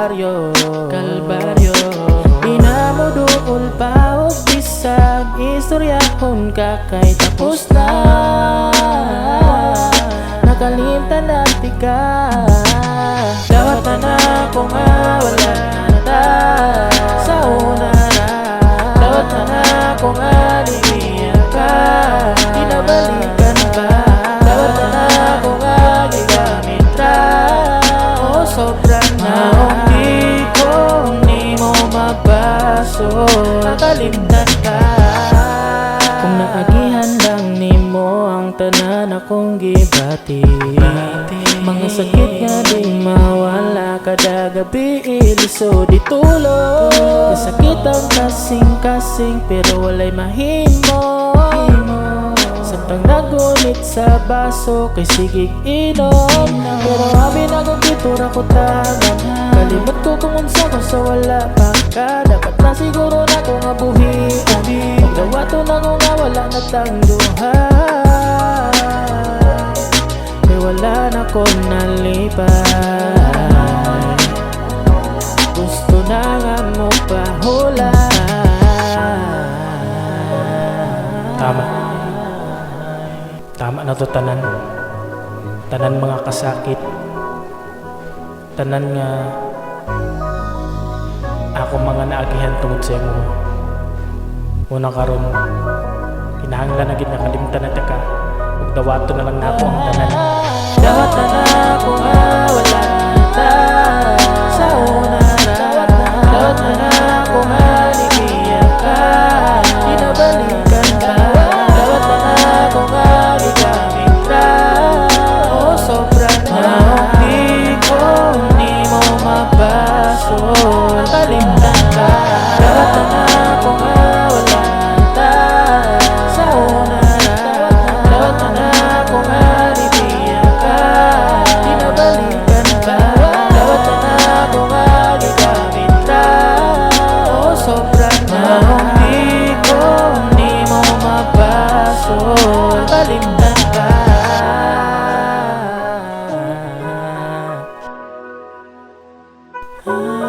kalbaryo, kalbaryo. Di na mo duol pa o bisag, istoryahon ka kay tapos na. Nakalimtan na di ka, dawat na ko nga wala na ta sa una na. Dawat na ko nga di ka, pinabalikan pa. Dawat na ko nga gigamit ra, o sobra na. Di ko ni mo magbaso, nakalimtan ka. Kung naagihan lang ni mo ang tanan akong gibati, mga sakit nga di mawala kada gabi ilisod itulog. Kasakit ang kasing-kasing pero walay mahimo. Samtang nagunit sa baso kay sigig inom. Pero abi na kung gitura ko tagan, kalimot ko kung unsa ko sa wala pa ka. Dapat na siguro na ko nga buhian, pagdawato na ko nga wala na tang duha. Kay wala na ko nalipay, gusto na nga mo pahula. Tama. Tama na to tanan. Tanan mga kasakit. Tanan nga ako mga naagihan tungod sa imo. Una karon, kinahanglan na gid nakalimtan na ka. Ug dawato na lang nako ang tanan. Dawat na ko nga wala na ta sa una na. Dawat na ko nga libiya ka, pinabalikan ka. Dawat na ko nga gigamit ra, o sobra na. Di ko ni mo mabaso, nakalimtan ka. Dawat na ko nga wala na ta sa una na. Dawat na ko nga libiya ka, pinabalikan ka. Dawat na ko nga gigamit ra, o sobra na. Di ko ni mo mabaso, nakalimtan ka. Ah.